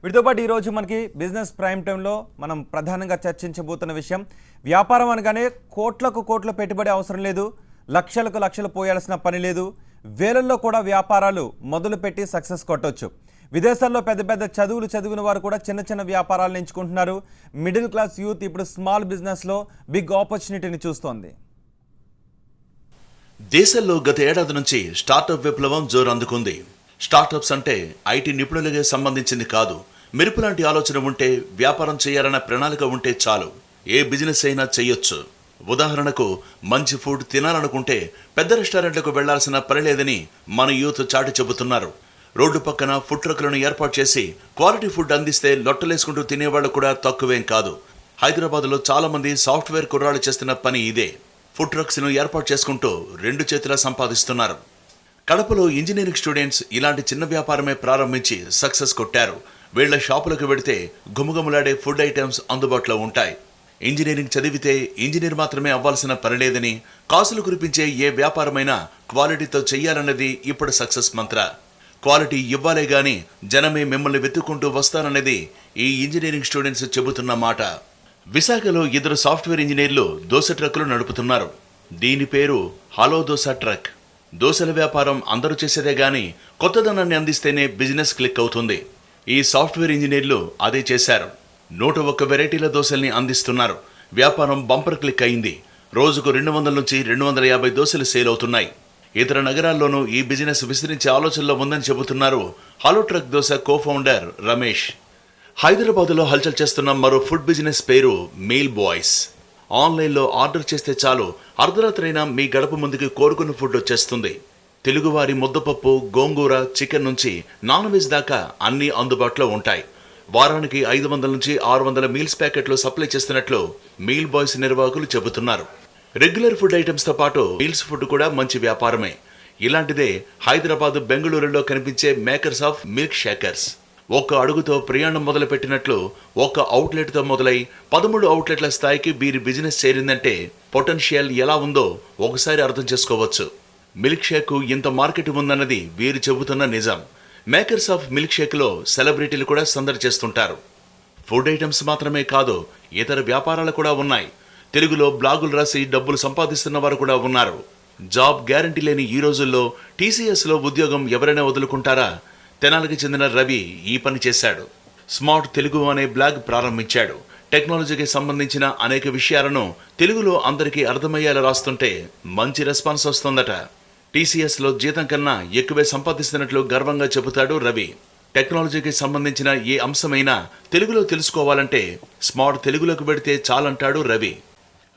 వీటితో పాటు ఈరోజు మనకి బిజినెస్ ప్రైమ్ టైంలో మనం ప్రధానంగా చర్చించబోతున్న విషయం వ్యాపారం అనగానే కోట్ల పెట్టుబడి అవసరం లేదు, లక్షలు పోయాల్సిన పని లేదు, వేలల్లో కూడా వ్యాపారాలు మొదలుపెట్టి సక్సెస్ కొట్టొచ్చు. విదేశాల్లో పెద్ద చదువులు చదివిన వారు కూడా చిన్న వ్యాపారాలను ఎంచుకుంటున్నారు. మిడిల్ క్లాస్ యూత్ ఇప్పుడు స్మాల్ బిజినెస్లో బిగ్ ఆపర్చునిటీని చూస్తోంది. దేశంలో గత ఏడాది నుంచి స్టార్టప్ విప్లవం జోరు అందుకుంది. స్టార్టప్స్ అంటే ఐటీ నిపుణులకే సంబంధించింది కాదు. మెరుపు లాంటి ఆలోచన ఉంటే, వ్యాపారం చేయాలన్న ప్రణాళిక ఉంటే చాలు, ఏ బిజినెస్ అయినా చేయొచ్చు. ఉదాహరణకు మంచి ఫుడ్ తినాలనుకుంటే పెద్ద రెస్టారెంట్లకు వెళ్లాల్సిన పని లేదని మన యూత్ చాటి చెబుతున్నారు. రోడ్డు పక్కన ఫుడ్ ట్రక్లను ఏర్పాటు చేసి క్వాలిటీ ఫుడ్ అందిస్తే లొట్టలేసుకుంటూ తినేవాళ్లు కూడా తక్కువేం కాదు. హైదరాబాద్లో చాలా మంది సాఫ్ట్వేర్ కుర్రాళ్ళు చేస్తున్న పని ఇదే. ఫుడ్ ట్రక్స్ ను ఏర్పాటు చేసుకుంటూ 2 చేతులా సంపాదిస్తున్నారు. కడపలో ఇంజనీరింగ్ స్టూడెంట్స్ ఇలాంటి చిన్న వ్యాపారమే ప్రారంభించి సక్సెస్ కొట్టారు. వీళ్ల షాపులకు వెడితే గుమగుమలాడే ఫుడ్ ఐటమ్స్ అందుబాటులో ఉంటాయి. ఇంజనీరింగ్ చదివితే ఇంజనీర్ మాత్రమే అవ్వాల్సిన పని లేదని, కాసులు కురిపించే ఏ వ్యాపారమైనా క్వాలిటీతో చెయ్యాలన్నది ఇప్పుడు సక్సెస్ మంత్ర. క్వాలిటీ ఇవ్వాలే గాని జనమే మిమ్మల్ని వెతుక్కుంటూ వస్తారన్నది ఈ ఇంజనీరింగ్ స్టూడెంట్స్ చెబుతున్న మాట. విశాఖలో 2 సాఫ్ట్వేర్ ఇంజనీర్లు దోశ ట్రక్కులు నడుపుతున్నారు. దీని పేరు హలో దోశ ట్రక్. దోశల వ్యాపారం అందరూ చేసేదే గాని కొత్తదనాన్ని అందిస్తేనే బిజినెస్ క్లిక్ అవుతుంది. ఈ సాఫ్ట్వేర్ ఇంజనీర్లు అదే చేశారు. 101 వెరైటీల దోశల్ని అందిస్తున్నారు. వ్యాపారం బంపర్ క్లిక్ అయింది. రోజుకు 200 నుంచి 250 దోశలు సేల్ అవుతున్నాయి. ఇతర నగరాల్లోనూ ఈ బిజినెస్ విస్తరించే ఆలోచనలో ఉందని చెబుతున్నారు hello truck dosa co founder Ramesh. హైదరాబాద్లో హల్చల్ చేస్తున్న మరో ఫుడ్ బిజినెస్ పేరు మీల్ బాయ్స్. ఆన్లైన్లో ఆర్డర్ చేస్తే చాలు, అర్ధరాత్రైనా మీ గడప ముందుకి కోరుకున్న ఫుడ్ వచ్చేస్తుంది. తెలుగువారి ముద్దపప్పు, గోంగూర, చికెన్ నుంచి నాన్ వెజ్ దాకా అన్నీ అందుబాటులో ఉంటాయి. వారానికి 500 నుంచి 600 మీల్స్ ప్యాకెట్లు సప్లై చేస్తున్నట్లు మీల్ బాయ్స్ నిర్వాహకులు చెబుతున్నారు. రెగ్యులర్ ఫుడ్ ఐటమ్స్ తో పాటు మీల్స్ ఫుడ్ కూడా మంచి వ్యాపారమే. ఇలాంటిదే హైదరాబాద్, బెంగళూరులో కనిపించే మేకర్స్ ఆఫ్ మిల్క్ షేకర్స్. 1 అడుగుతో ప్రయాణం మొదలుపెట్టినట్లు 1 అవుట్లెట్తో మొదలై 13 అవుట్లెట్ల స్థాయికి వీరి బిజినెస్ చేరిందంటే పొటెన్షియల్ ఎలా ఉందో ఒకసారి అర్థం చేసుకోవచ్చు. మిల్క్ షేక్ ఇంత మార్కెట్ ఉందన్నది వీరు చెబుతున్న నిజం. మేకర్స్ ఆఫ్ మిల్క్ షేక్ లో సెలబ్రిటీలు కూడా సందడి చేస్తుంటారు. ఫుడ్ ఐటమ్స్ మాత్రమే కాదు, ఇతర వ్యాపారాలు కూడా ఉన్నాయి. తెలుగులో బ్లాగులు రాసి డబ్బులు సంపాదిస్తున్న వారు కూడా ఉన్నారు. జాబ్ గ్యారంటీ లేని ఈ రోజుల్లో టీసీఎస్ లో ఉద్యోగం ఎవరైనా వదులుకుంటారా? తెనాలికి చెందిన రవి ఈ పని చేశాడు. స్మార్ట్ తెలుగు అనే బ్లాగ్ ప్రారంభించాడు. టెక్నాలజీకి సంబంధించిన అనేక విషయాలను తెలుగులో అందరికీ అర్థమయ్యేలా రాస్తుంటే మంచి రెస్పాన్స్ వస్తుందట. టీసీఎస్ లో జీతం కన్నా ఎక్కువే సంపాదిస్తున్నట్లు గర్వంగా చెబుతాడు రవి. టెక్నాలజీకి సంబంధించిన ఏ అంశమైనా తెలుగులో తెలుసుకోవాలంటే స్మార్ట్ తెలుగులోకి పెడితే చాలంటాడు రవి.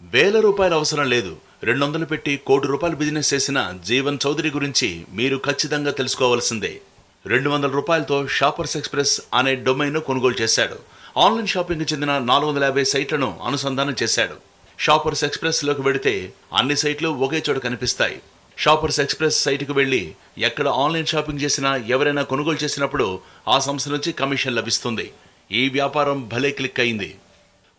₹1,000 అవసరం లేదు. 200 పెట్టి ₹1,00,00,000 బిజినెస్ చేసిన జీవన్ చౌదరి గురించి మీరు ఖచ్చితంగా తెలుసుకోవాల్సిందే. ₹200తో షాపర్స్ ఎక్స్ప్రెస్ అనే డొమైన్ కొనుగోలు చేశాడు. ఆన్లైన్ షాపింగ్ చెందిన 450 సైట్లను అనుసంధానం చేశాడు. షాపర్స్ ఎక్స్ప్రెస్ లోకి వెడితే అన్ని సైట్లు ఒకే చోట కనిపిస్తాయి. షాపర్స్ ఎక్స్ప్రెస్ సైట్కు వెళ్లి ఎక్కడ ఆన్లైన్ షాపింగ్ చేసినా, ఎవరైనా కొనుగోలు చేసినప్పుడు ఆ సంస్థ నుంచి కమిషన్ లభిస్తుంది. ఈ వ్యాపారం భలే క్లిక్ అయింది.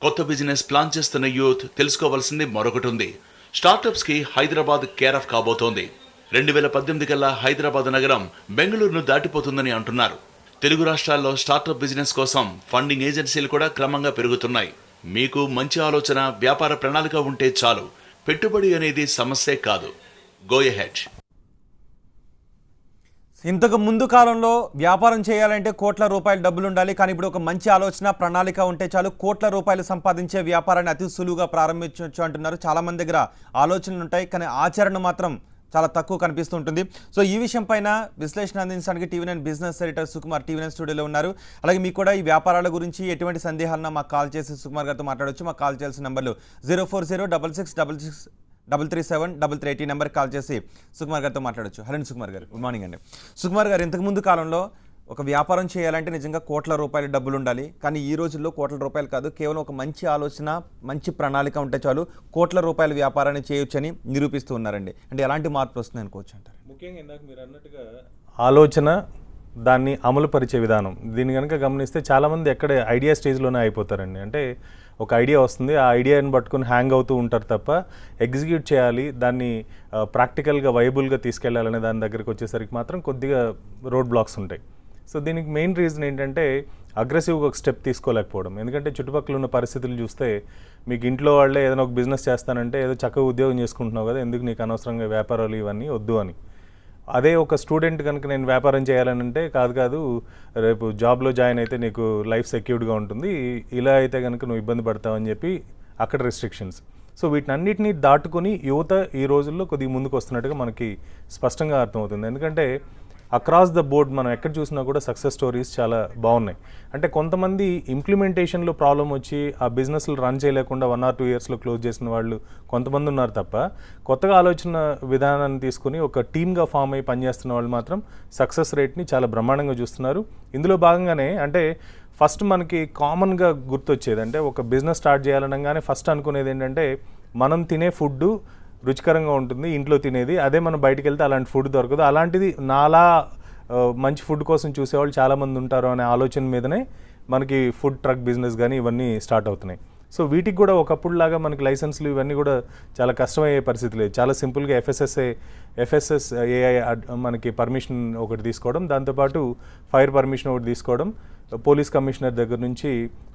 కొత్త బిజినెస్ ప్లాన్ చేస్తున్న యూత్ తెలుసుకోవాల్సింది మరొకటి ఉంది. స్టార్టప్స్ కి హైదరాబాద్ కేర్ ఆఫ్ కాబోతోంది. 2018 కల్లా హైదరాబాద్ నగరం బెంగళూరును దాటిపోతుందని అంటున్నారు. తెలుగు రాష్ట్రాల్లో స్టార్టప్ బిజినెస్ కోసం ఫండింగ్ ఏజెన్సీలు కూడా క్రమంగా పెరుగుతున్నాయి. మీకు మంచి ఆలోచన, వ్యాపార ప్రణాళిక ఉంటే చాలు, పెట్టుబడి అనేది సమస్యే కాదు. Go ahead. ఇంతకు ముందు కాలంలో వ్యాపారం చేయాలంటే ₹1,00,00,000 డబ్బులు ఉండాలి. కానీ ఇప్పుడు ఒక మంచి ఆలోచన, ప్రణాళిక ఉంటే చాలు, ₹1,00,00,000 సంపాదించే వ్యాపారాన్ని అతి సులువుగా ప్రారంభించవచ్చు అంటున్నారు. చాలా మంది దగ్గర ఆలోచనలు ఉంటాయి, కానీ ఆచరణ మాత్రం చాలా తక్కువ కనిపిస్తుంటుంది. సో ఈ విషయం పైన విశ్లేషణ అందించడానికి TV9 business editor Sukumar TV9 స్టూడియోలో ఉన్నారు. అలాగే మీకు కూడా ఈ వ్యాపారాల గురించి ఎటువంటి సందేహాలన్నా మాకు కాల్ చేసి సుకుమార్ గారితో మాట్లాడవచ్చు. మాకు కాల్ చేయాల్సిన నంబర్లు 0406666333733 నెంబర్కి కాల్ చేసి సుకుమార్ గారితో మాట్లాడవచ్చు. హలో సుకుమార్ గారు, గుడ్ మార్నింగ్ అండి. సుకుమార్ గారు, ఇంతకుముందు కాలంలో ఒక వ్యాపారం చేయాలంటే నిజంగా ₹1,00,00,000 డబ్బులు ఉండాలి. కానీ ఈ రోజుల్లో ₹1,00,00,000 కాదు, కేవలం ఒక మంచి ఆలోచన, మంచి ప్రణాళిక ఉంటే చాలు ₹1,00,00,000 వ్యాపారాన్ని చేయొచ్చని నిరూపిస్తూ ఉన్నారండి. అంటే ఎలాంటి మార్పులు వస్తుంది అనుకోవచ్చు అంటారు? ముఖ్యంగా ఇందాక మీరు అన్నట్టుగా ఆలోచన, దాన్ని అమలు పరిచే విధానం, దీన్ని కనుక గమనిస్తే చాలామంది ఎక్కడ ఐడియా స్టేజ్లోనే అయిపోతారండి. అంటే ఒక ఐడియా వస్తుంది, ఆ ఐడియాని పట్టుకుని హ్యాంగ్ అవుతూ ఉంటారు తప్ప ఎగ్జిక్యూట్ చేయాలి, దాన్ని ప్రాక్టికల్గా వైబుల్గా తీసుకెళ్లాలనే దాని దగ్గరికి వచ్చేసరికి మాత్రం కొద్దిగా రోడ్ బ్లాక్స్ ఉంటాయి. సో దీనికి మెయిన్ రీజన్ ఏంటంటే అగ్రెసివ్గా ఒక స్టెప్ తీసుకోలేకపోవడం. ఎందుకంటే చుట్టుపక్కల ఉన్న పరిస్థితులు చూస్తే మీకు ఇంట్లో వాళ్ళే ఏదైనా ఒక బిజినెస్ చేస్తానంటే ఏదో చక్కగా ఉద్యోగం చేసుకుంటున్నావు కదా, ఎందుకు నీకు అనవసరంగా వ్యాపారాలు ఇవన్నీ వద్దు అని. అదే ఒక స్టూడెంట్ కనుక నేను వ్యాపారం చేయాలని అంటే కాదు రేపు జాబ్లో జాయిన్ అయితే నీకు లైఫ్ సెక్యూర్డ్గా ఉంటుంది, ఇలా అయితే కనుక నువ్వు ఇబ్బంది పడతావని చెప్పి అక్కడ రెస్ట్రిక్షన్స్. సో వీటినన్నిటినీ దాటుకొని యువత ఈ రోజుల్లో కొద్దిగా ముందుకు వస్తున్నట్టుగా మనకి స్పష్టంగా అర్థమవుతుంది. ఎందుకంటే అక్రాస్ ద బోర్డ్ మనం ఎక్కడ చూసినా కూడా సక్సెస్ స్టోరీస్ చాలా బాగున్నాయి. అంటే కొంతమంది ఇంప్లిమెంటేషన్లో ప్రాబ్లం వచ్చి ఆ బిజినెస్లు రన్ చేయలేకుండా 1 or 2 yearsలో క్లోజ్ చేసిన వాళ్ళు కొంతమంది ఉన్నారు తప్ప, కొత్తగా ఆలోచన విధానాన్ని తీసుకుని ఒక టీమ్గా ఫామ్ అయ్యి పనిచేస్తున్న వాళ్ళు మాత్రం సక్సెస్ రేట్ని చాలా బ్రహ్మాండంగా చూస్తున్నారు. ఇందులో భాగంగానే అంటే ఫస్ట్ మనకి కామన్గా గుర్తొచ్చేది అంటే ఒక బిజినెస్ స్టార్ట్ చేయాలనగానే ఫస్ట్ అనుకునేది ఏంటంటే మనం తినే ఫుడ్ రుచికరంగా ఉంటుంది ఇంట్లో తినేది, అదే మనం బయటికి వెళ్తే అలాంటి ఫుడ్ దొరకదు, అలాంటిది నాలా మంచి ఫుడ్ కోసం చూసేవాళ్ళు చాలామంది ఉంటారు అనే ఆలోచన మీదనే మనకి ఫుడ్ ట్రక్ బిజినెస్ కానీ ఇవన్నీ స్టార్ట్ అవుతున్నాయి. సో వీటికి కూడా ఒకప్పుడులాగా మనకి లైసెన్స్లు ఇవన్నీ కూడా చాలా కష్టమయ్యే పరిస్థితి లేదు. చాలా సింపుల్గా ఎఫ్ఎస్ఎస్ఏఐ మనకి పర్మిషన్ ఒకటి తీసుకోవడం, దాంతోపాటు ఫైర్ పర్మిషన్ ఒకటి తీసుకోవడం, పోలీస్ కమిషనర్ దగ్గర నుంచి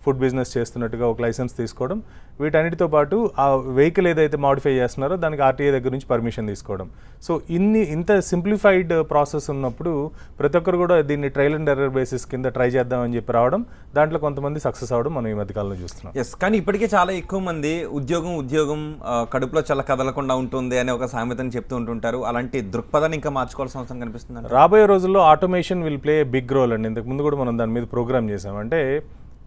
ఫుడ్ బిజినెస్ చేస్తున్నట్టుగా ఒక లైసెన్స్ తీసుకోవడం, వీటన్నిటితో పాటు ఆ వెహికల్ ఏదైతే మాడిఫై చేస్తున్నారో దానికి ఆర్టీఏ దగ్గర నుంచి పర్మిషన్ తీసుకోవడం. సో ఇంత సింప్లిఫైడ్ ప్రాసెస్ ఉన్నప్పుడు ప్రతి ఒక్కరు కూడా దీన్ని ట్రయల్ అండ్ ఎర్రర్ బేసిస్ కింద ట్రై చేద్దామని చెప్పి రావడం, దాంట్లో కొంతమంది సక్సెస్ అవ్వడం మనం ఈ మధ్యకాలంలో చూస్తున్నాం. ఎస్, కానీ ఇప్పటికే చాలా ఎక్కువ మంది ఉద్యోగం కడుపులో చాలా కదలకుండా ఉంటుంది అనే ఒక సామెతని చెప్తూ ఉంటుంటారు. అలాంటి దృక్పథాన్ని ఇంకా మార్చుకోవాల్సిన అవసరం కనిపిస్తుంది. రాబోయే రోజుల్లో automation will play big role అండి. ఇంతకు ముందు కూడా మనం దాని మీద ప్రోగ్రామ్ చేసాం. అంటే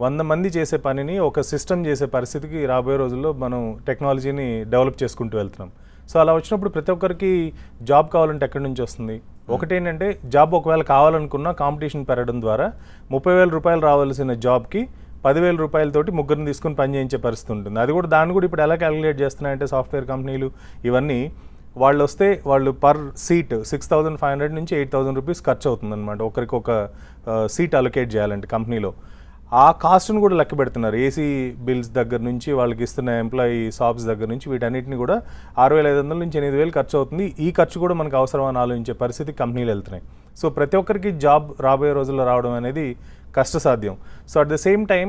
100 మంది చేసే పనిని ఒక సిస్టమ్ చేసే పరిస్థితికి రాబోయే రోజుల్లో మనం టెక్నాలజీని డెవలప్ చేసుకుంటూ వెళ్తున్నాం. సో అలా వచ్చినప్పుడు ప్రతి ఒక్కరికి జాబ్ కావాలంటే ఎక్కడి నుంచి వస్తుంది? ఒకటేంటంటే జాబ్ ఒకవేళ కావాలనుకున్నా కాంపిటీషన్ పెరగడం ద్వారా 30,000 రూపాయలు రావాల్సిన జాబ్కి 10,000 రూపాయలతోటి ముగ్గురిని తీసుకుని పని చేయించే పరిస్థితి ఉంటుంది. అది కూడా దాన్ని కూడా ఇప్పుడు ఎలా క్యాలిక్యులేట్ చేస్తున్నాయంటే సాఫ్ట్వేర్ కంపెనీలు ఇవన్నీ వాళ్ళు వస్తే వాళ్ళు పర్ సీట్ 6,500 నుంచి 8,000 రూపీస్ ఖర్చు అవుతుందన్నమాట ఒకరికి ఒక సీట్ అలొకేట్ చేయాలంటే కంపెనీలో. ఆ కాస్ట్ను కూడా లెక్క పెడుతున్నారు. ఏసీ బిల్స్ దగ్గర నుంచి వాళ్ళకి ఇస్తున్న ఎంప్లాయీ షాప్స్ దగ్గర నుంచి వీటన్నిటిని కూడా 6,500 నుంచి 8,000 ఖర్చు అవుతుంది. ఈ ఖర్చు కూడా మనకు అవసరమని ఆలోచించే పరిస్థితి కంపెనీలు వెళ్తున్నాయి. సో ప్రతి ఒక్కరికి జాబ్ రాబోయే రోజుల్లో రావడం అనేది కష్టసాధ్యం. So at the same time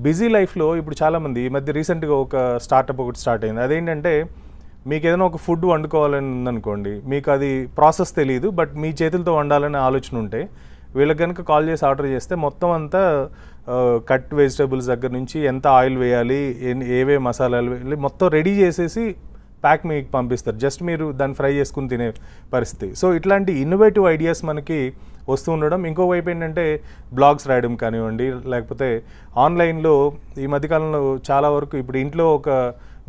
busy లైఫ్లో ఇప్పుడు చాలామంది ఈ మధ్య రీసెంట్గా ఒక స్టార్టప్ ఒకటి స్టార్ట్ అయింది. అదేంటంటే మీకు ఏదైనా ఒక ఫుడ్ వండుకోవాలని ఉందనుకోండి, మీకు అది ప్రాసెస్ తెలియదు, బట్ మీ చేతులతో వండాలనే ఆలోచన ఉంటే వీళ్ళకి కనుక కాల్ చేసి ఆర్డర్ చేస్తే మొత్తం అంతా కట్ వెజిటేబుల్స్ దగ్గర నుంచి ఎంత ఆయిల్ వేయాలి, ఏవే మసాలాలు వేయాలి మొత్తం రెడీ చేసేసి ప్యాక్ మీకు పంపిస్తారు. జస్ట్ మీరు దాన్ని ఫ్రై చేసుకుని తినే పరిస్థితి. సో ఇట్లాంటి ఇన్నోవేటివ్ ఐడియాస్ మనకి వస్తూ ఉండడం. ఇంకోవైపు ఏంటంటే బ్లాగ్స్ రాయడం కానివ్వండి, లేకపోతే ఆన్లైన్లో ఈ మధ్యకాలంలో చాలా వరకు ఇప్పుడు ఇంట్లో ఒక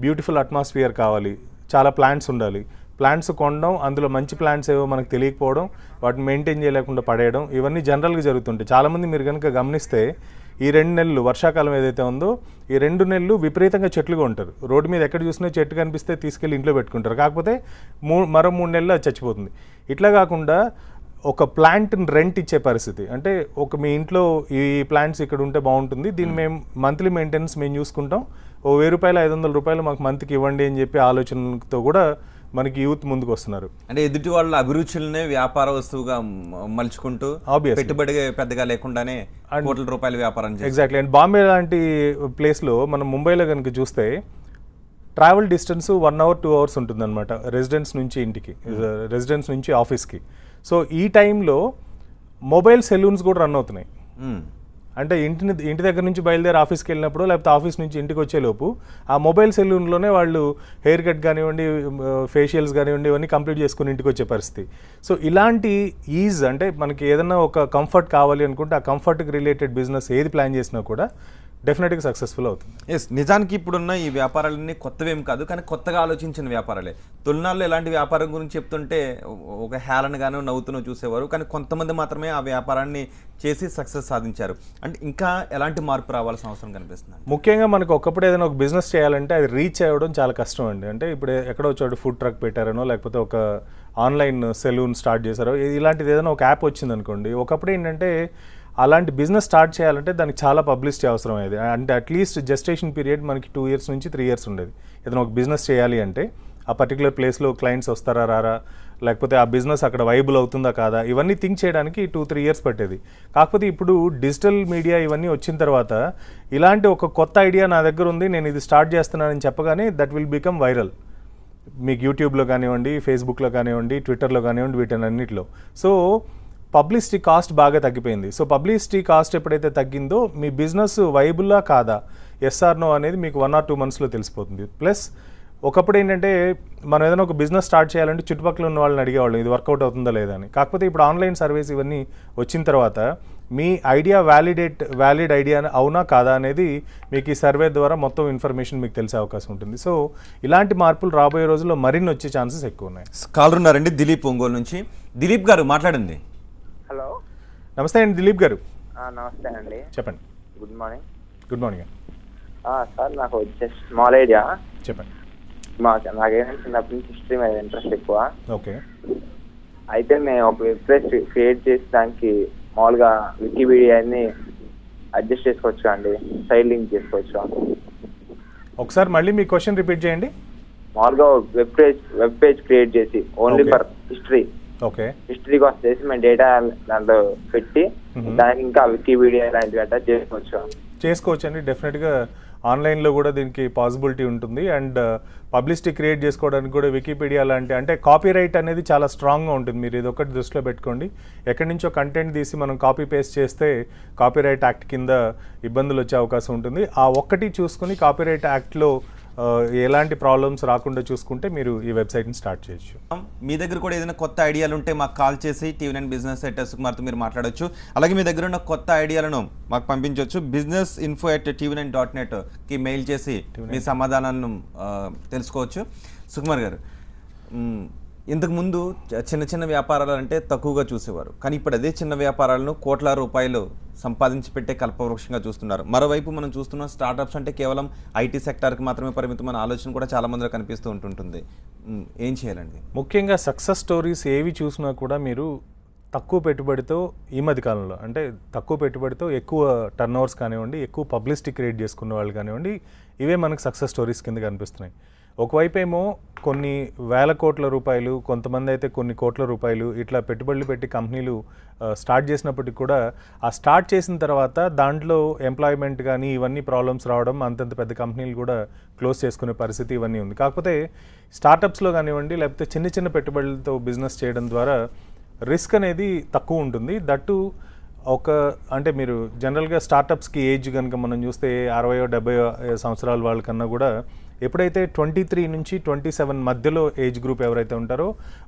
బ్యూటిఫుల్ అట్మాస్ఫియర్ కావాలి, చాలా ప్లాంట్స్ ఉండాలి, ప్లాంట్స్ కొనడం, అందులో మంచి ప్లాంట్స్ ఏవో మనకు తెలియకపోవడం, వాటిని మెయింటైన్ చేయలేకుండా పడేయడం, ఇవన్నీ జనరల్గా జరుగుతుంటాయి. చాలామంది మీరు కనుక గమనిస్తే ఈ 2 నెలలు వర్షాకాలం ఏదైతే ఉందో ఈ 2 నెలలు విపరీతంగా చెట్లుగా ఉంటారు. రోడ్డు మీద ఎక్కడ చూసినా చెట్టు కనిపిస్తే తీసుకెళ్ళి ఇంట్లో పెట్టుకుంటారు. కాకపోతే మరో 3 నెలలు అది చచ్చిపోతుంది. ఇట్లా కాకుండా ఒక ప్లాంట్ని రెంట్ ఇచ్చే పరిస్థితి, అంటే ఒక మీ ఇంట్లో ఈ ప్లాంట్స్ ఇక్కడ ఉంటే బాగుంటుంది, దీన్ని మేము మంత్లీ మెయింటెనెన్స్ మేము చూసుకుంటాం, ఓ 1,000 రూపాయలు 500 రూపాయలు మాకు మంత్కి ఇవ్వండి అని చెప్పి ఆలోచనతో కూడా మనకి యూత్ ముందుకు వస్తున్నారు. అంటే ఎదుటి వాళ్ళ అభిరుచులనే వ్యాపార వస్తువుగా మలుచుకుంటూ పెట్టుబడి పెద్దగా లేకుండానే కోట్ల రూపాయల వ్యాపారం. ఎగ్జాక్ట్లీ. అండ్ బాంబే లాంటి ప్లేస్లో మనం ముంబైలో కనుక చూస్తే ట్రావెల్ డిస్టెన్స్ 1 hour 2 hours ఉంటుందన్నమాట రెసిడెన్స్ నుంచి ఇంటికి, రెసిడెన్స్ నుంచి ఆఫీస్కి. సో ఈ టైంలో మొబైల్ సెలూన్స్ కూడా రన్ అవుతున్నాయి. అంటే ఇంటి దగ్గర నుంచి బయలుదేరి ఆఫీస్కి వెళ్ళినప్పుడు, లేకపోతే ఆఫీస్ నుంచి ఇంటికి వచ్చేలోపు ఆ మొబైల్ సెలూన్లోనే వాళ్ళు హెయిర్ కట్ కానివ్వండి, ఫేషియల్స్ కానివ్వండి, ఇవన్నీ కంప్లీట్ చేసుకుని ఇంటికి వచ్చే పరిస్థితి. సో ఇలాంటి ఈజ్ అంటే మనకి ఏదైనా ఒక కంఫర్ట్ కావాలి అనుకుంటే ఆ కంఫర్ట్కి రిలేటెడ్ బిజినెస్ ఏది ప్లాన్ చేసినా కూడా డెఫినెట్గా సక్సెస్ఫుల్ అవుతుంది. ఎస్, నిజానికి ఇప్పుడున్న ఈ వ్యాపారాలన్నీ కొత్తవేం కాదు, కానీ కొత్తగా ఆలోచించిన వ్యాపారాలే. తొలినాళ్ళు ఎలాంటి వ్యాపారం గురించి చెప్తుంటే ఒక హేళనగానో నవ్వుతూనో చూసేవారు, కానీ కొంతమంది మాత్రమే ఆ వ్యాపారాన్ని చేసి సక్సెస్ సాధించారు. అంటే ఇంకా ఎలాంటి మార్పు రావాల్సిన అవసరం కనిపిస్తుంది? ముఖ్యంగా మనకు ఒకప్పుడు ఏదైనా ఒక బిజినెస్ చేయాలంటే అది రీచ్ అవ్వడం చాలా కష్టం అండి. అంటే ఇప్పుడు ఎక్కడో చోటు ఫుడ్ ట్రక్ పెట్టారనో, లేకపోతే ఒక ఆన్లైన్ సెలూన్ స్టార్ట్ చేశారో, ఇలాంటిది ఏదైనా ఒక యాప్ వచ్చింది అనుకోండి, ఒకప్పుడు ఏంటంటే అలాంటి బిజినెస్ స్టార్ట్ చేయాలంటే దానికి చాలా పబ్లిసిటీ అవసరం అయ్యేది. అంటే అట్లీస్ట్ జెస్టేషన్ పీరియడ్ మనకి 2 years నుంచి 3 years ఉండేది. ఏదైనా ఒక బిజినెస్ చేయాలి అంటే ఆ పర్టికులర్ ప్లేస్లో క్లయింట్స్ వస్తారా రారా, లేకపోతే ఆ బిజినెస్ అక్కడ వైబుల్ అవుతుందా కాదా, ఇవన్నీ థింక్ చేయడానికి 2-3 ఇయర్స్ పట్టేది. కాకపోతే ఇప్పుడు డిజిటల్ మీడియా ఇవన్నీ వచ్చిన తర్వాత ఇలాంటి ఒక కొత్త ఐడియా నా దగ్గర ఉంది, నేను ఇది స్టార్ట్ చేస్తున్నానని చెప్పగానే దట్ విల్ బికమ్ వైరల్. మీకు యూట్యూబ్లో కానివ్వండి, ఫేస్బుక్లో కానివ్వండి, ట్విట్టర్లో కానివ్వండి, వీటన్నిటిలో. సో పబ్లిసిటీ కాస్ట్ బాగా తగ్గిపోయింది. సో పబ్లిసిటీ కాస్ట్ ఎప్పుడైతే తగ్గిందో మీ బిజినెస్ వైబుల్లా కాదా, ఎస్ఆర్ నో అనేది మీకు 1 or 2 monthsలో తెలిసిపోతుంది. ప్లస్ ఒకప్పుడు ఏంటంటే మనం ఏదైనా ఒక బిజినెస్ స్టార్ట్ చేయాలంటే చుట్టుపక్కల ఉన్న వాళ్ళని అడిగేవాళ్ళం ఇది వర్కౌట్ అవుతుందా లేదా అని. కాకపోతే ఇప్పుడు ఆన్లైన్ సర్వీస్ ఇవన్నీ వచ్చిన తర్వాత మీ ఐడియా వ్యాలిడ్ ఐడియా అవునా కాదా అనేది మీకు ఈ సర్వే ద్వారా మొత్తం ఇన్ఫర్మేషన్ మీకు తెలిసే అవకాశం ఉంటుంది. సో ఇలాంటి మార్పులు రాబోయే రోజుల్లో మరిన్ని వచ్చే ఛాన్సెస్ ఎక్కువ ఉన్నాయి. కాలర్ ఉన్నారండి దిలీప్ ఒంగోలు నుంచి. దిలీప్ గారు మాట్లాడండి. హలో, నమస్తే అండి దిలీప్ గారు. నమస్తే అండి, చెప్పండి. Good morning. Good morning. Sir నాకు జస్ట్ స్మాల్ ఐడియా. చెప్పండి. నాకేమైనా చిన్నప్పటి నుంచి హిస్టరీ మీద ఇంట్రెస్ట్ ఎక్కువ. ఓకే. అయితే మేము ఒక వెబ్సైట్ క్రియేట్ చేసి దానికి మామూలుగా వికీపీడియాని అడ్జస్ట్ చేసుకోవచ్చు అండి, సైడ్ లింక్ చేసుకోవచ్చు. ఒకసారి మళ్ళీ మీ క్వశ్చన్ రిపీట్ చేయండి. మామూలుగా వెబ్ పేజ్ క్రియేట్ చేసి only for history. Okay. History కోసం చేసి మేము డేటా దాంట్లో పెట్టి దానికి ఇంకా వికీపీడియా లాంటివి అట్లా చేసుకోవచ్చు అండి. డెఫినెట్గా ఆన్లైన్లో కూడా దీనికి పాసిబిలిటీ ఉంటుంది. అండ్ పబ్లిసిటీ క్రియేట్ చేసుకోవడానికి కూడా వికీపీడియా లాంటి, అంటే కాపీ రైట్ అనేది చాలా స్ట్రాంగ్గా ఉంటుంది. మీరు ఇది ఒకటి దృష్టిలో పెట్టుకోండి. ఎక్కడి నుంచో కంటెంట్ తీసి మనం కాపీ పేస్ట్ చేస్తే కాపీ రైట్ యాక్ట్ కింద ఇబ్బందులు వచ్చే అవకాశం ఉంటుంది. ఆ ఒక్కటి చూసుకుని కాపీ రైట్ యాక్ట్లో ఎలాంటి ప్రాబ్లమ్స్ రాకుండా చూసుకుంటే మీరు ఈ వెబ్సైట్ని స్టార్ట్ చేయొచ్చు. మీ దగ్గర కూడా ఏదైనా కొత్త ఐడియాలు ఉంటే మాకు కాల్ చేసి TV9 బిజినెస్ @సుకుమార్తో మీరు మాట్లాడొచ్చు. అలాగే మీ దగ్గర ఉన్న కొత్త ఐడియాలను మాకు పంపించవచ్చు. businessinfo@tv9.net మెయిల్ చేసి మీ సమాధానాలను తెలుసుకోవచ్చు. సుకుమార్ గారు, ఇంతకుముందు చిన్న చిన్న వ్యాపారాలు అంటే తక్కువగా చూసేవారు, కానీ ఇప్పుడు అదే చిన్న వ్యాపారాలను కోట్ల రూపాయలు సంపాదించి పెట్టే కల్పవృక్షంగా చూస్తున్నారు. మరోవైపు మనం చూస్తున్న స్టార్టప్స్ అంటే కేవలం ఐటీ సెక్టార్కి మాత్రమే పరిమితమైన ఆలోచన కూడా చాలా మందిలో కనిపిస్తూ ఉంటుంటుంది. ఏం చేయాలండి? ముఖ్యంగా సక్సెస్ స్టోరీస్ ఏవి చూసినా కూడా మీరు తక్కువ పెట్టుబడితో, ఈ మధ్య కాలంలో అంటే తక్కువ పెట్టుబడితో ఎక్కువ టర్న్ ఓవర్స్ కానివ్వండి, ఎక్కువ పబ్లిసిటీ క్రియేట్ చేసుకున్న వాళ్ళు కానివ్వండి, ఇవే మనకు సక్సెస్ స్టోరీస్ కింద కనిపిస్తున్నాయి. ఒకవైపు ఏమో కొన్ని వేల కోట్ల రూపాయలు, కొంతమంది అయితే కొన్ని కోట్ల రూపాయలు ఇట్లా పెట్టుబడులు పెట్టి కంపెనీలు స్టార్ట్ చేసినప్పటికి కూడా ఆ స్టార్ట్ చేసిన తర్వాత దాంట్లో ఎంప్లాయ్మెంట్ కానీ ఇవన్నీ ప్రాబ్లమ్స్ రావడం, అంతంత పెద్ద కంపెనీలు కూడా క్లోజ్ చేసుకునే పరిస్థితి ఇవన్నీ ఉంది. కాకపోతే స్టార్టప్స్లో కానివ్వండి, లేకపోతే చిన్న చిన్న పెట్టుబడులతో బిజినెస్ చేయడం ద్వారా రిస్క్ అనేది తక్కువ ఉంటుంది. దట్టు అంటే మీరు జనరల్గా స్టార్టప్స్కి ఏజ్ కనుక మనం చూస్తే 60-70 సంవత్సరాల వాళ్ళకన్నా కూడా ఎప్పుడైతే 23 నుంచి 27 మధ్యలో ఏజ్ గ్రూప్ ఎవరైతే ఉంటారో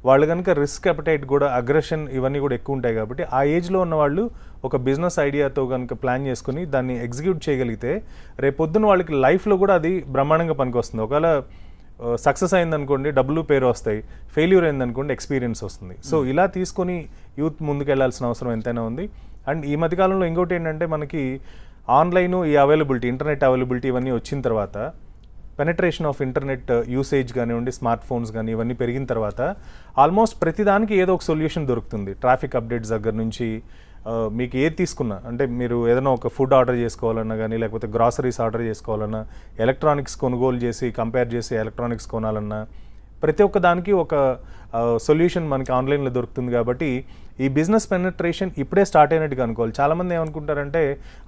వాళ్ళు కనుక రిస్క్ అపెటైట్ కూడా, అగ్రెషన్ ఇవన్నీ కూడా ఎక్కువ ఉంటాయి. కాబట్టి ఆ ఏజ్లో ఉన్న వాళ్ళు ఒక బిజినెస్ ఐడియాతో కనుక ప్లాన్ చేసుకుని దాన్ని ఎగ్జిక్యూట్ చేయగలిగితే రేపొద్దున వాళ్ళకి లైఫ్లో కూడా అది బ్రహ్మాండంగా పనికొస్తుంది. ఒకవేళ సక్సెస్ అయిందనుకోండి డబ్బులు పేరు వస్తాయి, ఫెయిల్యూర్ అయిందనుకోండి ఎక్స్పీరియన్స్ వస్తుంది. సో ఇలా తీసుకొని యూత్ ముందుకెళ్లాల్సిన అవసరం ఎంతైనా ఉంది. అండ్ ఈ మధ్యకాలంలో ఇంకోటి ఏంటంటే మనకి ఆన్లైన్ ఈ అవైలబిలిటీ, ఇంటర్నెట్ అవైలబిలిటీ ఇవన్నీ వచ్చిన తర్వాత పెనట్రేషన్ ఆఫ్ ఇంటర్నెట్ యూసేజ్ కానివ్వండి, స్మార్ట్ ఫోన్స్ కానీ ఇవన్నీ పెరిగిన తర్వాత ఆల్మోస్ట్ ప్రతిదానికి ఏదో ఒక సొల్యూషన్ దొరుకుతుంది. ట్రాఫిక్ అప్డేట్స్ దగ్గర నుంచి మీకు ఏది తీసుకున్నా, అంటే మీరు ఏదైనా ఒక ఫుడ్ ఆర్డర్ చేసుకోవాలన్నా కానీ, లేకపోతే గ్రాసరీస్ ఆర్డర్ చేసుకోవాలన్నా, ఎలక్ట్రానిక్స్ కొనుగోలు చేసి కంపేర్ చేసి ఎలక్ట్రానిక్స్ కొనాలన్నా, ప్రతి ఒక్క దానికి ఒక సొల్యూషన్ మనకి ఆన్లైన్లో దొరుకుతుంది. కాబట్టి ఈ బిజినెస్ పెనట్రేషన్ ఇప్పుడే స్టార్ట్ అయినట్టుగా అనుకోవాలి. చాలామంది ఏమనుకుంటారంటే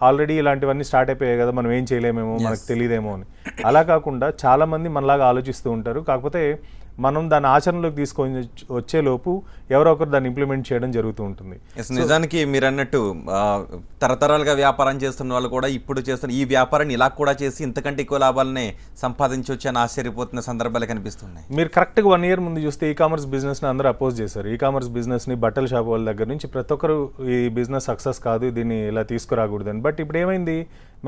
ఆల్రెడీ ఇలాంటివన్నీ స్టార్ట్ అయిపోయాయి కదా, మనం ఏం చేయలేమేమో, మనకు తెలియదేమో అని. అలా కాకుండా చాలామంది మనలాగా ఆలోచిస్తూ ఉంటారు. కాకపోతే మనం దాన్ని ఆచరణలోకి తీసుకొని వచ్చేలోపు ఎవరో ఒకరు దాన్ని ఇంప్లిమెంట్ చేయడం జరుగుతూ ఉంటుంది. నిజానికి మీరు అన్నట్టు తరతరాలుగా వ్యాపారం చేస్తున్న వాళ్ళు కూడా ఇప్పుడు చేస్తున్న ఈ వ్యాపారాన్ని ఇలా కూడా చేసి ఇంతకంటే ఎక్కువ లాభాలనే సంపాదించవచ్చు అని ఆశ్చర్యపోతున్న సందర్భాలు కనిపిస్తున్నాయి. మీరు కరెక్ట్గా 1 year ముందు చూస్తే ఈ కామర్స్ బిజినెస్ని అందరూ అపోజ్ చేశారు. ఈ కామర్స్ బిజినెస్ని బట్టల షాప్ వాళ్ళ దగ్గర నుంచి ప్రతి ఒక్కరు ఈ బిజినెస్ సక్సెస్ కాదు, దీన్ని ఇలా తీసుకురాకూడదని. బట్ ఇప్పుడు ఏమైంది,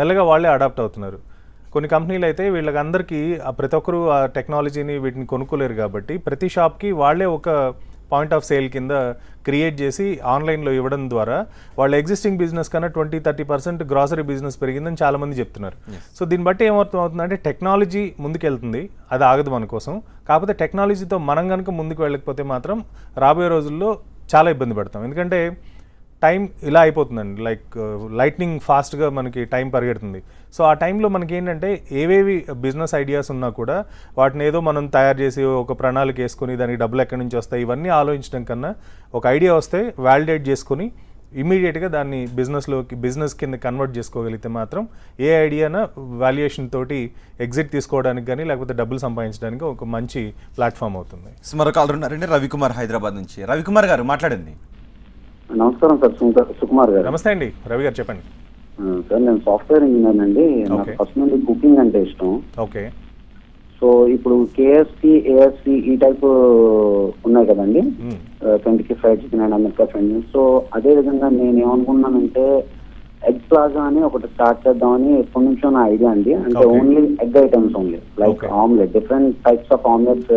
మెల్లగా వాళ్ళే అడాప్ట్ అవుతున్నారు. కొన్ని కంపెనీలు అయితే వీళ్ళకందరికీ ప్రతి ఒక్కరు ఆ టెక్నాలజీని వీటిని కొనుక్కోలేరు కాబట్టి ప్రతి షాప్కి వాళ్ళే ఒక పాయింట్ ఆఫ్ సేల్ కింద క్రియేట్ చేసి ఆన్లైన్లో ఇవ్వడం ద్వారా వాళ్ళ ఎగ్జిస్టింగ్ బిజినెస్ కన్నా 20-30% గ్రాసరీ బిజినెస్ పెరిగిందని చాలామంది చెప్తున్నారు. సో దీన్ని బట్టి ఏమవుతుందంటే టెక్నాలజీ ముందుకెళ్తుంది, అది ఆగదు మన కోసం. కాకపోతే టెక్నాలజీతో మనం కనుక ముందుకు వెళ్ళకపోతే మాత్రం రాబోయే రోజుల్లో చాలా ఇబ్బంది పడతాం. ఎందుకంటే టైం ఇలా అయిపోతుందండి, లైక్ లైట్నింగ్ ఫాస్ట్గా మనకి టైం పరిగెడుతుంది. సో ఆ టైంలో మనకి ఏంటంటే ఏవేవి బిజినెస్ ఐడియాస్ ఉన్నా కూడా వాటిని ఏదో మనం తయారు చేసి ఒక ప్రణాళిక వేసుకొని దానికి డబ్బులు ఎక్కడి నుంచి వస్తాయి ఇవన్నీ ఆలోచించడం కన్నా ఒక ఐడియా వస్తే వ్యాలిడేట్ చేసుకొని ఇమీడియట్గా దాన్ని బిజినెస్ కింద కన్వర్ట్ చేసుకోగలిగితే మాత్రం ఏ ఐడియానా వాల్యుయేషన్ తోటి ఎగ్జిట్ తీసుకోవడానికి కానీ లేకపోతే డబ్బులు సంపాదించడానికి ఒక మంచి ప్లాట్ఫామ్ అవుతుంది. మరో కాలర్ ఉన్నారండి, రవికుమార్ హైదరాబాద్ నుంచి. రవికుమార్ గారు మాట్లాడండి. నమస్కారం సార్, సుకుమార్ గారు. నమస్తే అండి, రవి గారు చెప్పండి. సార్ నేను సాఫ్ట్వేర్ ఇంజనీర్ అండి. నాకు ఫస్ట్ నుండి కుకింగ్ అంటే ఇష్టం. ఓకే. సో ఇప్పుడు కేఎఫ్సి, ఏఎఫ్సి ఈ టైప్ ఉన్నాయి కదండి, Kentucky fried chicken and America fried. So అదే విధంగా నేను ఏమనుకున్నానంటే ఎగ్ ప్లాజా అని ఒకటి స్టార్ట్ చేద్దామని ఎప్పటి నుంచో నా ఐడియా అండి. అంటే only egg items only, like omelette, different types of omelettes,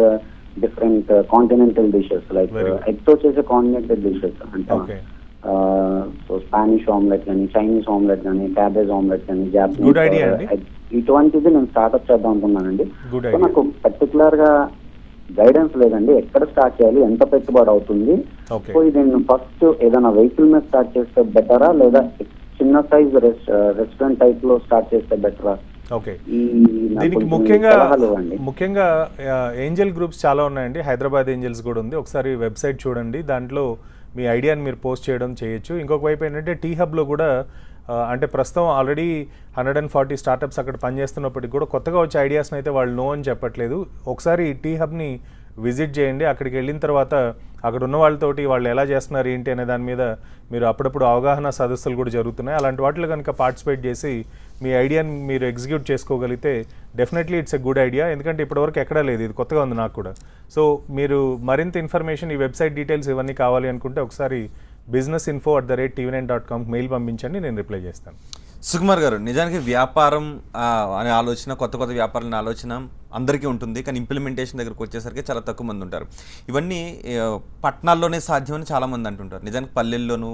different continental dishes, like egg తో చేసే కాంటినెంటల్ డిషెస్ అంటే సో స్పానిష్ ఆమ్లెట్ కానీ, చైనీస్ ఆమ్లెట్ కానీ, క్యాబేజ్ ఆమ్లెట్ కానీ, జాపనీస్, ఇటువంటిది నేను స్టార్ట్అప్ చేద్దాం అనుకున్నానండి. సో నాకు పర్టికులర్ గా గైడెన్స్ లేదండి, ఎక్కడ స్టార్ట్ చేయాలి, ఎంత పెట్టుబడి అవుతుంది. సో ఇది నేను ఫస్ట్ ఏదైనా వెహికల్ మీద స్టార్ట్ చేస్తే బెటరా, లేదా చిన్న సైజ్ రెస్టారెంట్ టైప్ లో స్టార్ట్ చేస్తే బెటరా? ఓకే, దీనికి ముఖ్యంగా ఏంజల్ గ్రూప్స్ చాలా ఉన్నాయండి. హైదరాబాద్ ఏంజల్స్ కూడా ఉంది, ఒకసారి వెబ్సైట్ చూడండి, దాంట్లో మీ ఐడియాని మీరు పోస్ట్ చేయొచ్చు. ఇంకొక వైపు ఏంటంటే టీ హబ్లో కూడా అంటే ప్రస్తుతం ఆల్రెడీ 140 స్టార్టప్స్ అక్కడ పనిచేస్తున్నప్పటికీ కూడా కొత్తగా వచ్చే ఐడియాస్ని అయితే వాళ్ళు నో అని చెప్పట్లేదు. ఒకసారి టీ హబ్ని విజిట్ చేయండి. అక్కడికి వెళ్ళిన తర్వాత అక్కడ ఉన్న వాళ్ళతోటి వాళ్ళు ఎలా చేస్తున్నారు ఏంటి అనే దాని మీద మీరు అప్పుడప్పుడు అవగాహన సదస్సులు కూడా జరుగుతున్నాయి. అలాంటి వాటిలో కనుక పార్టిసిపేట్ చేసి మీ ఐడియాని మీరు ఎగ్జిక్యూట్ చేసుకోగలిగితే definitely it's a good idea. ఎందుకంటే ఇప్పటివరకు ఎక్కడా లేదు, ఇది కొత్తగా ఉంది నాకు కూడా. సో మీరు మరింత ఇన్ఫర్మేషన్, ఈ వెబ్సైట్ డీటెయిల్స్ ఇవన్నీ కావాలి అనుకుంటే ఒకసారి businessinfo@tvn.com మెయిల్ పంపించండి, నేను రిప్లై చేస్తాను. సుకుమార్ గారు, నిజానికి వ్యాపారం అనే ఆలోచన, కొత్త వ్యాపారాల ఆలోచన అందరికీ ఉంటుంది, కానీ ఇంప్లిమెంటేషన్ దగ్గరకు వచ్చేసరికి చాలా తక్కువ మంది ఉంటారు. ఇవన్నీ పట్టణాల్లోనే సాధ్యమని చాలామంది అంటుంటారు. నిజానికి పల్లెల్లోనూ,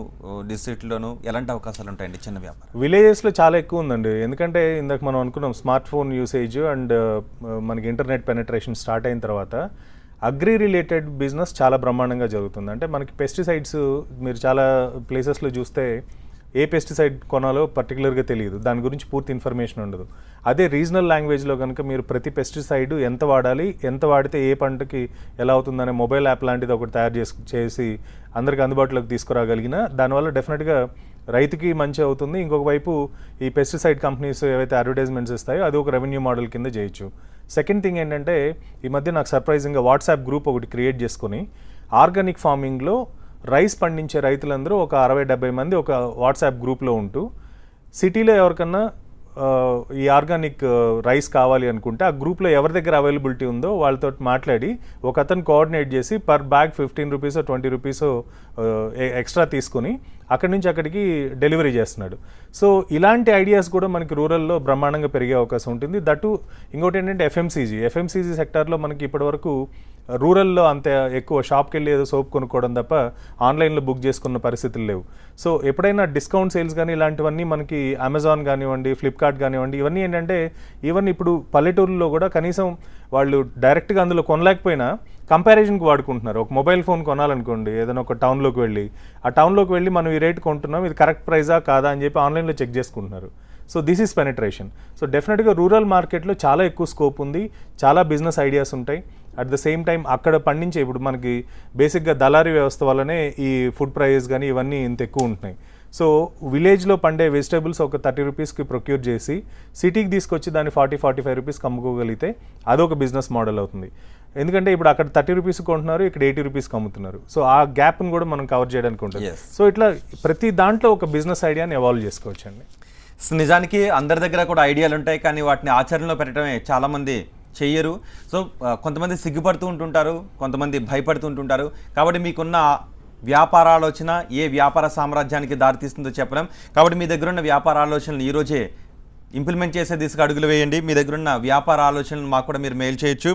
డిస్ట్రిక్ట్లోనూ ఎలాంటి అవకాశాలు ఉంటాయండి చిన్న వ్యాపారం? విలేజెస్లో చాలా ఎక్కువ ఉందండి. ఎందుకంటే ఇందాక మనం అనుకున్నాం స్మార్ట్ ఫోన్ యూసేజ్ అండ్ మనకి ఇంటర్నెట్ పెనట్రేషన్ స్టార్ట్ అయిన తర్వాత అగ్రి రిలేటెడ్ బిజినెస్ చాలా బ్రహ్మాండంగా జరుగుతుంది. అంటే మనకి పెస్టిసైడ్స్ మీరు చాలా ప్లేసెస్లో చూస్తే ఏ పెస్టిసైడ్ కొనాలో పర్టికులర్గా తెలియదు, దాని గురించి పూర్తి ఇన్ఫర్మేషన్ ఉండదు. అదే రీజనల్ లాంగ్వేజ్లో కనుక మీరు ప్రతి పెస్టిసైడ్ ఎంత వాడాలి, ఎంత వాడితే ఏ పంటకి ఎలా అవుతుందనే మొబైల్ యాప్ లాంటిది ఒకటి తయారు చేసి అందరికి అందుబాటులోకి తీసుకురాగలిగిన దానివల్ల డెఫినెట్గా రైతుకి మంచి అవుతుంది. ఇంకొక వైపు ఈ పెస్టిసైడ్ కంపెనీస్ ఏవైతే అడ్వర్టైజ్మెంట్స్ ఇస్తాయో అది ఒక రెవెన్యూ మోడల్ కింద చేయొచ్చు. సెకండ్ థింగ్ ఏంటంటే ఈ మధ్య నాకు సర్ప్రైజింగ్గా వాట్సాప్ గ్రూప్ ఒకటి క్రియేట్ చేసుకొని ఆర్గానిక్ ఫార్మింగ్లో రైస్ పండించే రైతులందరూ ఒక 60-70 మంది ఒక వాట్సాప్ గ్రూప్లో ఉంటూ సిటీలో ఎవరికన్నా ఈ ఆర్గానిక్ రైస్ కావాలి అనుకుంటే ఆ గ్రూప్లో ఎవరి దగ్గర అవైలబిలిటీ ఉందో వాళ్ళతో మాట్లాడి ఒక అతను కోఆర్డినేట్ చేసి per bag 15 rupees 20 rupees extra తీసుకొని అక్కడి నుంచి అక్కడికి డెలివరీ చేస్తున్నాడు. సో ఇలాంటి ఐడియాస్ కూడా మనకి రూరల్లో బ్రహ్మాండంగా పెరిగే అవకాశం ఉంటుంది. దట్టు ఇంకోటి ఏంటంటే ఎఫ్ఎంసీజీ సెక్టార్లో మనకి ఇప్పటివరకు రూరల్లో అంత ఎక్కువ షాప్కి వెళ్ళి ఏదో సోప్ కొనుక్కోవడం తప్ప ఆన్లైన్లో బుక్ చేసుకున్న పరిస్థితులు లేవు. సో ఎప్పుడైనా డిస్కౌంట్ సేల్స్ కానీ ఇలాంటివన్నీ మనకి అమెజాన్ కానివ్వండి, ఫ్లిప్కార్ట్ కానివ్వండి, ఇవన్నీ ఏంటంటే ఈవెన్ ఇప్పుడు పల్లెటూరులో కూడా కనీసం వాళ్ళు డైరెక్ట్గా అందులో కొనలేకపోయినా కంపారిజన్కి వాడుకుంటున్నారు. ఒక మొబైల్ ఫోన్ కొనాలనుకోండి, ఏదైనా ఒక టౌన్లోకి వెళ్ళి మనం ఈ రేట్ కొంటున్నాం, ఇది కరెక్ట్ ప్రైజా కాదా అని చెప్పి ఆన్లైన్లో చెక్ చేసుకుంటున్నారు. So this is penetration. So డెఫినెట్గా రూరల్ మార్కెట్లో చాలా ఎక్కువ స్కోప్ ఉంది, చాలా బిజినెస్ ఐడియాస్ ఉంటాయి. అట్ ద సేమ్ టైం అక్కడ పండించే ఇప్పుడు మనకి బేసిక్గా దళారీ వ్యవస్థ వల్లనే ఈ ఫుడ్ ప్రైజెస్ కానీ ఇవన్నీ ఇంత ఎక్కువ ఉంటున్నాయి. సో విలేజ్లో పండే వెజిటేబుల్స్ ఒక 30 రూపీస్కి ప్రొక్యూర్ చేసి సిటీకి తీసుకొచ్చి దాన్ని 40-45 రూపీస్కి అమ్ముకోగలిగితే అదొక బిజినెస్ మోడల్ అవుతుంది. ఎందుకంటే ఇప్పుడు అక్కడ 30 రూపీస్ కొంటున్నారు, ఇక్కడ 80 రూపీస్కి అమ్ముతున్నారు. సో ఆ గ్యాప్ను కూడా మనం కవర్ చేయడానికి ఉంటుంది. సో ఇట్లా ప్రతి దాంట్లో ఒక బిజినెస్ ఐడియాని ఎవాల్వ్ చేసుకోవచ్చండి. నిజానికి అందరి దగ్గర కూడా ఐడియాలు ఉంటాయి, కానీ వాటిని ఆచరణలో పెట్టడమే చాలామంది చెయ్యరు. సో కొంతమంది సిగ్గుపడుతూ ఉంటుంటారు, కొంతమంది భయపడుతూ ఉంటుంటారు. కాబట్టి మీకున్న వ్యాపార ఆలోచన ఏ వ్యాపార సామ్రాజ్యానికి దారితీస్తుందో చెప్పలేం. కాబట్టి మీ దగ్గర ఉన్న వ్యాపార ఆలోచనలు ఈరోజే ఇంప్లిమెంట్ చేసే దిశగా అడుగులు వేయండి. మీ దగ్గర ఉన్న వ్యాపార ఆలోచనలు మాకు కూడా మీరు మెయిల్ చేయొచ్చు.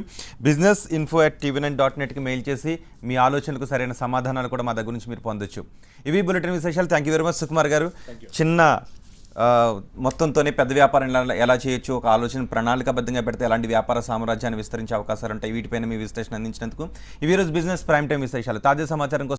businessinfo@tvn.netకి మెయిల్ చేసి మీ ఆలోచనలకు సరైన సమాధానాలు కూడా మా దగ్గర నుంచి మీరు పొందొచ్చు. ఇవి బులెటిన్ విశేషాలు. Thank you very much Sukumar గారు. చిన్న మొత్తంతోనే పెద్ద వ్యాపారం ఎలా చేయొచ్చు, ఒక ఆలోచన ప్రణాళికాబద్ధంగా పెడితే ఎలాంటి వ్యాపార సామ్రాజ్యాన్ని విస్తరించే అవకాశాలు ఉంటాయి, వీటిపైన మీ విశ్లేషణ అందించినందుకు. ఇవి రోజు బిజినెస్ ప్రైమ్ టైం విశేషాలు. తాజా సమాచారం కోసం